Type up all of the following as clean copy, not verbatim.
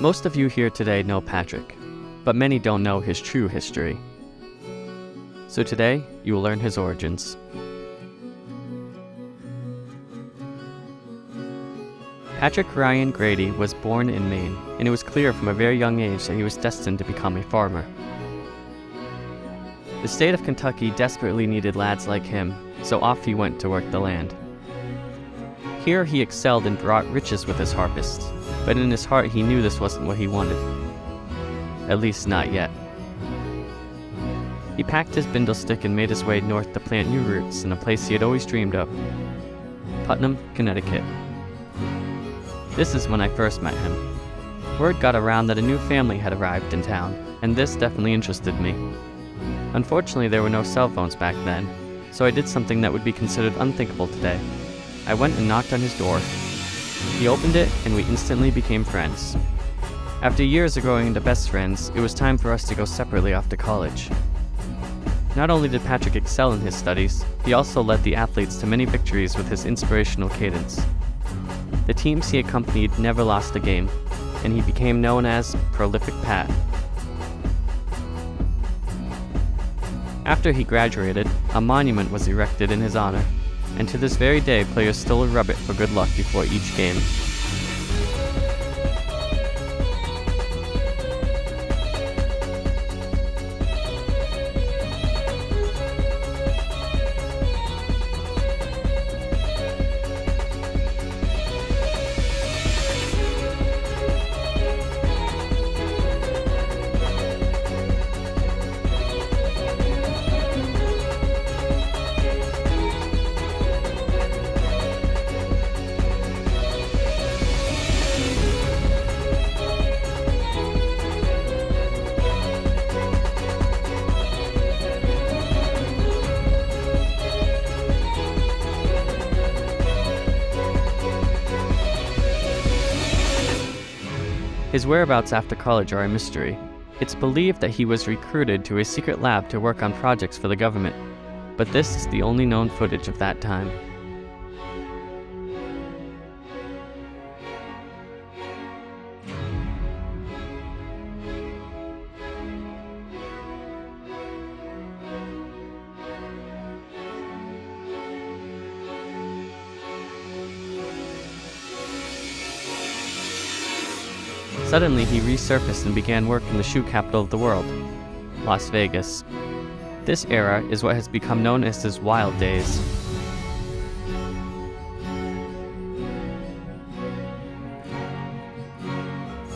Most of you here today know Patrick, but many don't know his true history. So today, you will learn his origins. Patrick Ryan Gradie was born in Maine, and it was clear from a very young age that he was destined to become a farmer. The state of Kentucky desperately needed lads like him, so off he went to work the land. Here he excelled and brought riches with his harvests, but in his heart he knew this wasn't what he wanted. At least not yet. He packed his bindle stick and made his way north to plant new roots in a place he had always dreamed of, Putnam, Connecticut. This is when I first met him. Word got around that a new family had arrived in town, and this definitely interested me. Unfortunately, there were no cell phones back then, so I did something that would be considered unthinkable today. I went and knocked on his door. He opened it, and we instantly became friends. After years of growing into best friends, it was time for us to go separately off to college. Not only did Patrick excel in his studies, he also led the athletes to many victories with his inspirational cadence. The teams he accompanied never lost a game, and he became known as Prolific Pat. After he graduated, a monument was erected in his honor, and to this very day players still rub it for good luck before each game. His whereabouts after college are a mystery. It's believed that he was recruited to a secret lab to work on projects for the government, but this is the only known footage of that time. Suddenly, he resurfaced and began work in the shoe capital of the world, Las Vegas. This era is what has become known as his wild days.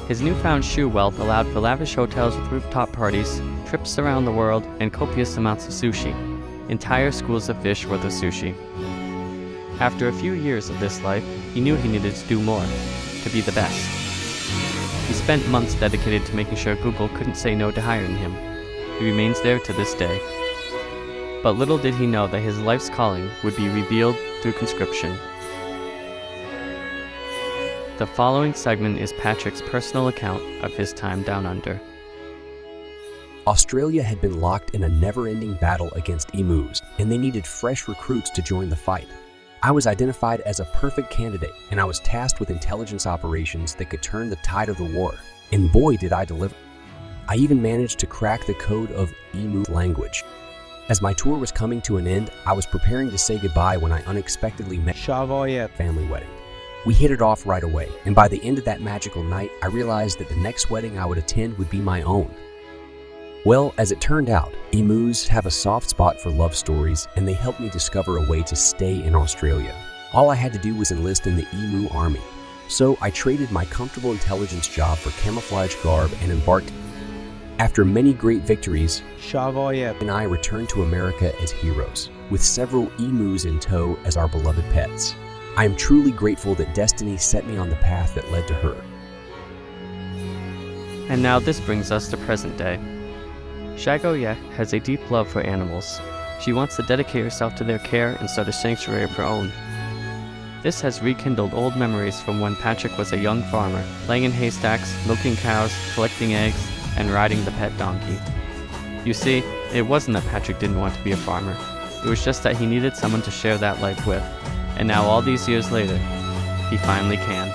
His newfound shoe wealth allowed for lavish hotels with rooftop parties, trips around the world, and copious amounts of sushi. Entire schools of fish worth of sushi. After a few years of this life, he knew he needed to do more, to be the best. He spent months dedicated to making sure Google couldn't say no to hiring him. He remains there to this day. But little did he know that his life's calling would be revealed through conscription. The following segment is Patrick's personal account of his time down under. Australia had been locked in a never-ending battle against emus, and they needed fresh recruits to join the fight. I was identified as a perfect candidate, and I was tasked with intelligence operations that could turn the tide of the war. And boy, did I deliver. I even managed to crack the code of emu language. As my tour was coming to an end, I was preparing to say goodbye when I unexpectedly met a family wedding. We hit it off right away, and by the end of that magical night, I realized that the next wedding I would attend would be my own. Well, as it turned out, emus have a soft spot for love stories, and they helped me discover a way to stay in Australia. All I had to do was enlist in the emu army. So I traded my comfortable intelligence job for camouflage garb and embarked. After many great victories, and I returned to America as heroes, with several emus in tow as our beloved pets. I am truly grateful that destiny set me on the path that led to her. And now this brings us to present day. Shagoyek has a deep love for animals. She wants to dedicate herself to their care and start a sanctuary of her own. This has rekindled old memories from when Patrick was a young farmer, laying in haystacks, milking cows, collecting eggs, and riding the pet donkey. You see, it wasn't that Patrick didn't want to be a farmer. It was just that he needed someone to share that life with. And now all these years later, he finally can.